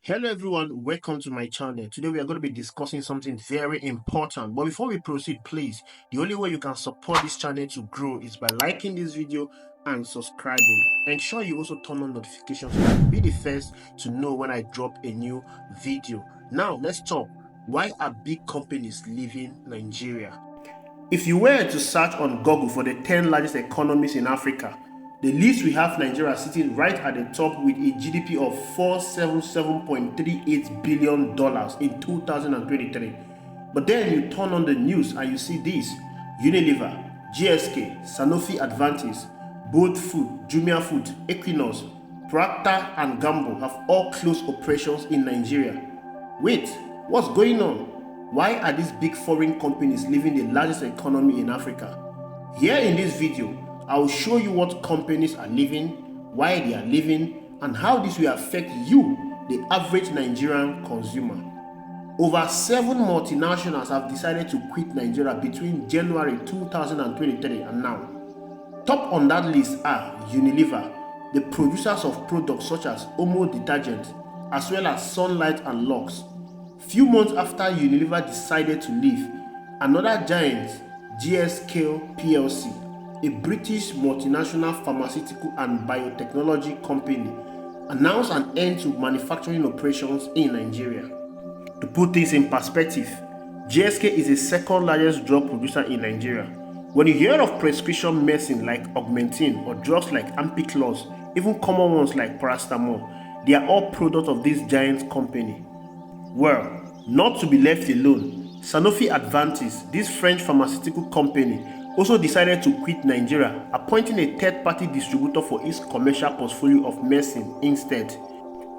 Hello everyone, welcome to my channel. Today we are going to be discussing something very important. But before we proceed, please, the only way you can support this channel to grow is by liking this video and subscribing. Ensure you also turn on notifications so that you'll be the first to know when I drop a new video. Now let's talk. Why are big companies leaving Nigeria? If you were to search on Google for the 10 largest economies in Africa, the list we have Nigeria sitting right at the top with a GDP of $477.38 billion in 2023. But then you turn on the news and you see this: Unilever, GSK, Sanofi Advantis, Bold Food, Jumia Food, Equinox, Procter and Gamble have all closed operations in Nigeria. Wait, what's going on? Why are these big foreign companies leaving the largest economy in Africa? Here in this video, I will show you what companies are leaving, why they are leaving, and how this will affect you, the average Nigerian consumer. Over 7 multinationals have decided to quit Nigeria between January 2023 and now. Top on that list are Unilever, the producers of products such as Omo detergent, as well as Sunlight and Lux. Few months after Unilever decided to leave, another giant, GSK plc, a British multinational pharmaceutical and biotechnology company, announced an end to manufacturing operations in Nigeria. To put this in perspective, GSK is the second largest drug producer in Nigeria. When you hear of prescription medicine like Augmentin or drugs like Ampiclos, even common ones like paracetamol, they are all products of this giant company. Well, not to be left alone, Sanofi Advantis, this French pharmaceutical company, also decided to quit Nigeria, appointing a third-party distributor for its commercial portfolio of medicine instead.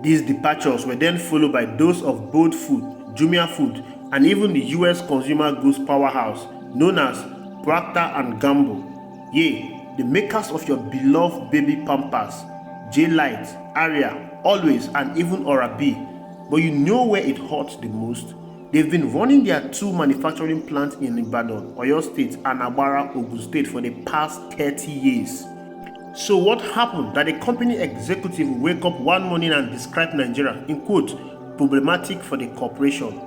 These departures were then followed by those of Bold Food, Jumia Food, and even the US consumer goods powerhouse known as Procter and Gamble. Yea, the makers of your beloved baby Pampers, J-Lite, Aria, Always, and even Oral-B. But you know where it hurts the most? They've been running their 2 manufacturing plants in Ibadan, Oyo State, and Abara, Ogun State for the past 30 years. So what happened that a company executive will wake up one morning and describe Nigeria, in quote, problematic for the corporation?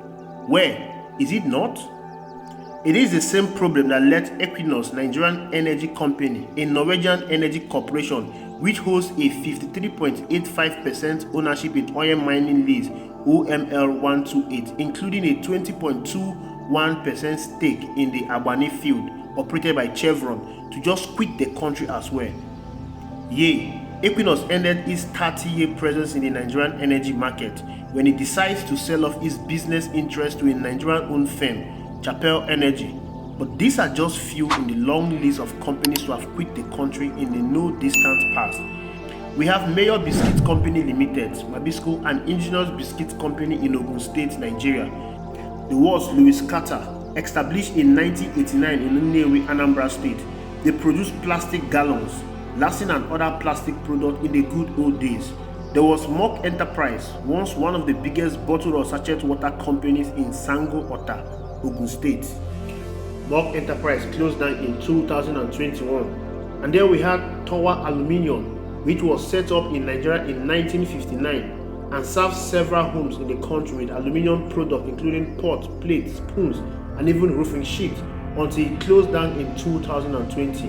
Where is it not? It is the same problem that led Equinox, Nigerian energy company, a Norwegian energy corporation which holds a 53.85% ownership in oil mining lease OML 128, including a 20.21% stake in the Albany field operated by Chevron, to just quit the country as well. Yea, Equinox ended its 30-year presence in the Nigerian energy market when it decides to sell off its business interest to a Nigerian-owned firm, Chapel Energy. But these are just few in the long list of companies who have quit the country in the no-distant past. We have Mayor Biscuit Company Limited, Mabisco, an indigenous biscuit company in Ogun State, Nigeria. The world's Louis Carter, established in 1989 in Nnewi, Anambra State. They produce plastic gallons, lasting and other plastic products in the good old days. There was Mock Enterprise, once one of the biggest bottled or sachet water companies in Sango Ota, Ogun State. Mock Enterprise closed down in 2021. And then we had Tower Aluminium, which was set up in Nigeria in 1959 and serves several homes in the country with aluminium products including pots, plates, spoons, and even roofing sheets, until it closed down in 2020.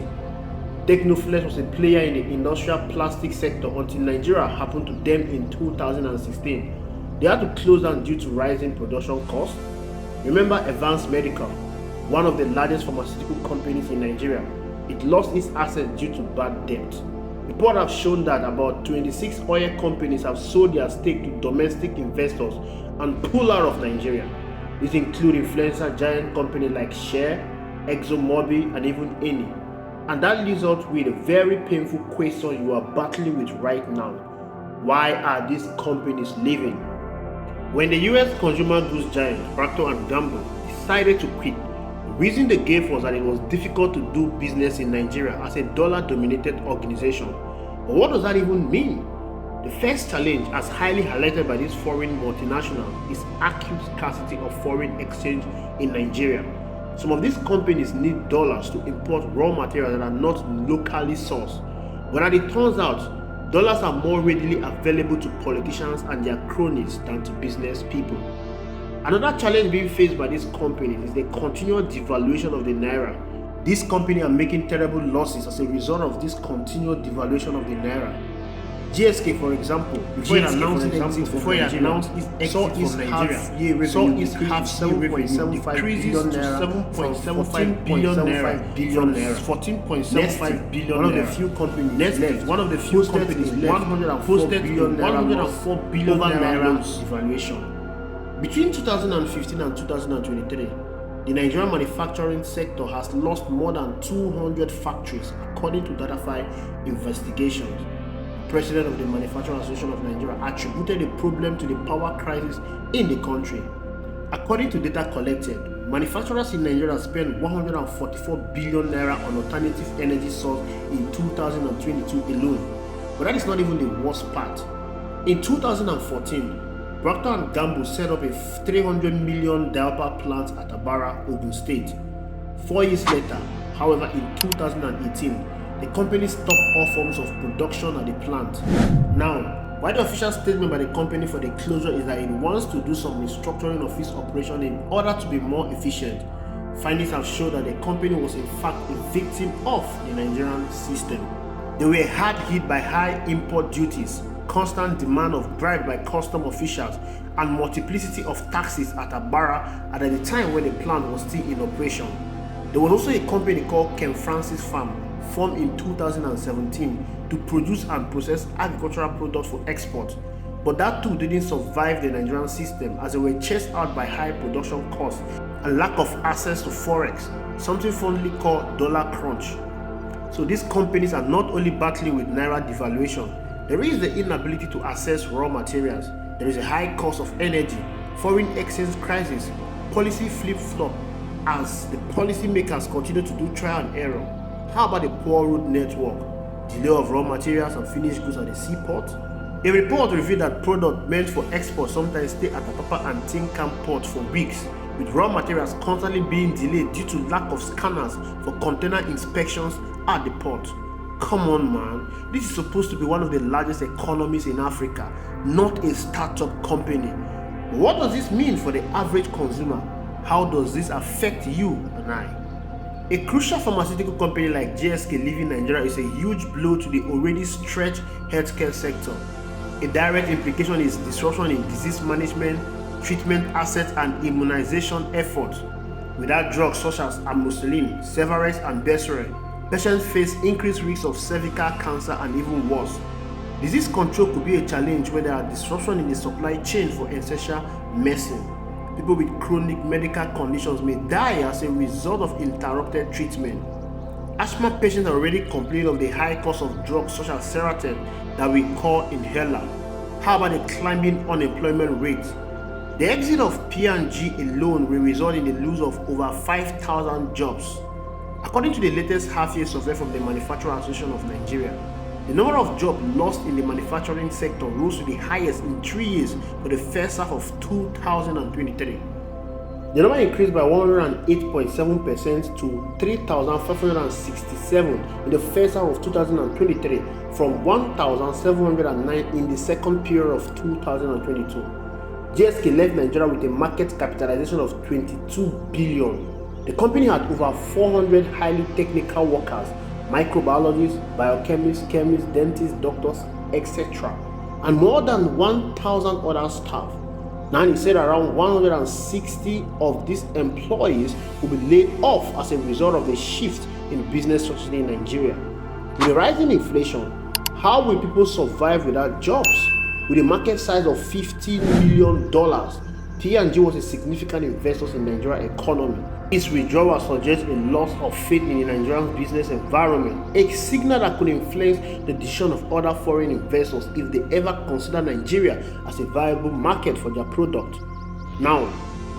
Technoflex was a player in the industrial plastic sector until Nigeria happened to them in 2016. They had to close down due to rising production costs. Remember Advanced Medical, one of the largest pharmaceutical companies in Nigeria? It lost its assets due to bad debt. Reports have shown that about 26 oil companies have sold their stake to domestic investors and pulled out of Nigeria. These include influencer giant companies like Share, ExxonMobil, and even Eni. And that leaves us with a very painful question you are battling with right now. Why are these companies leaving? When the US consumer goods giant Procter and Gamble decided to quit, the reason they gave was that it was difficult to do business in Nigeria as a dollar-dominated organization. But what does that even mean? The first challenge, as highly highlighted by this foreign multinational, is acute scarcity of foreign exchange in Nigeria. Some of these companies need dollars to import raw materials that are not locally sourced. But as it turns out, dollars are more readily available to politicians and their cronies than to business people. Another challenge being faced by these companies is the continual devaluation of the naira. These companies are making terrible losses as a result of this continual devaluation of the naira. GSK, for example, before it announced its exit from Nigeria, saw its half-year revenue decrease to 7.75 billion naira from 14.75 billion naira. 14.75 billion. One of the few companies left. One of the few companies left. 104 billion naira devaluation. Between 2015 and 2023, the Nigerian manufacturing sector has lost more than 200 factories, according to Datafy investigations. The president of the Manufacturing Association of Nigeria attributed the problem to the power crisis in the country. According to data collected, manufacturers in Nigeria spent 144 billion naira on alternative energy source in 2022 alone. But that is not even the worst part. In 2014, Procter & Gamble set up a 300 million diaper plant at Abara, Ogun State. 4 years later, however, in 2018, the company stopped all forms of production at the plant. Now, while the official statement by the company for the closure is that it wants to do some restructuring of its operation in order to be more efficient, findings have shown that the company was in fact a victim of the Nigerian system. They were hard hit by high import duties, constant demand of bribe by custom officials, and multiplicity of taxes at Abara at the time when the plant was still in operation. There was also a company called Ken Francis Farm, formed in 2017 to produce and process agricultural products for export. But that too didn't survive the Nigerian system, as they were chased out by high production costs and lack of access to forex, something fondly called dollar crunch. So these companies are not only battling with naira devaluation, there is the inability to access raw materials, there is a high cost of energy, foreign exchange crisis, policy flip-flop as the policymakers continue to do trial and error. How about the poor road network, delay of raw materials and finished goods at the seaport? A report revealed that products meant for export sometimes stay at Apapa and Tinkan ports for weeks, with raw materials constantly being delayed due to lack of scanners for container inspections at the port. Come on, man, this is supposed to be one of the largest economies in Africa, not a startup company. What does this mean for the average consumer? How does this affect you and I? A crucial pharmaceutical company like GSK leaving Nigeria is a huge blow to the already stretched healthcare sector. A direct implication is disruption in disease management, treatment assets, and immunization efforts. Without drugs such as amoxicillin, Sevarex, and Bexaret, patients face increased risks of cervical cancer and even worse. Disease control could be a challenge when there are disruptions in the supply chain for essential medicine. People with chronic medical conditions may die as a result of interrupted treatment. Asthma patients are already complaining of the high cost of drugs such as Seroquel that we call inhaler. How about the climbing unemployment rate? The exit of P&G alone will result in the loss of over 5,000 jobs. According to the latest half-year survey from the Manufacturing Association of Nigeria, the number of jobs lost in the manufacturing sector rose to the highest in 3 years for the first half of 2023. The number increased by 108.7% to 3,567 in the first half of 2023 from 1,709 in the second period of 2022. GSK left Nigeria with a market capitalization of 22 billion. The company had over 400 highly technical workers, microbiologists, biochemists, chemists, dentists, doctors, etc., and more than 1,000 other staff. Now he said around 160 of these employees will be laid off as a result of the shift in business strategy in Nigeria. With the rising inflation, how will people survive without jobs? With a market size of $50 million, P&G was a significant investor in the Nigerian economy. Its withdrawal suggests a loss of faith in the Nigerian business environment, a signal that could influence the decision of other foreign investors if they ever consider Nigeria as a viable market for their product. Now,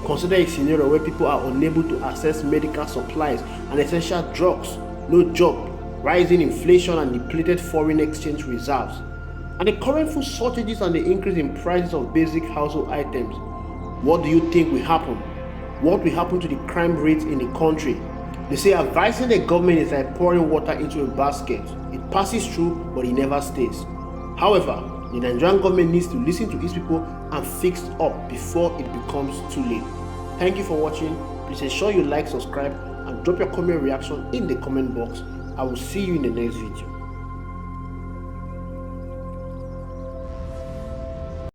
consider a scenario where people are unable to access medical supplies and essential drugs, no job, rising inflation and depleted foreign exchange reserves, and the current food shortages and the increase in prices of basic household items. What do you think will happen? What will happen to the crime rate in the country? They say advising the government is like pouring water into a basket. It passes through, but it never stays. However, the Nigerian government needs to listen to its people and fix up before it becomes too late. Thank you for watching. Please ensure you like, subscribe, and drop your comment reaction in the comment box. I will see you in the next video.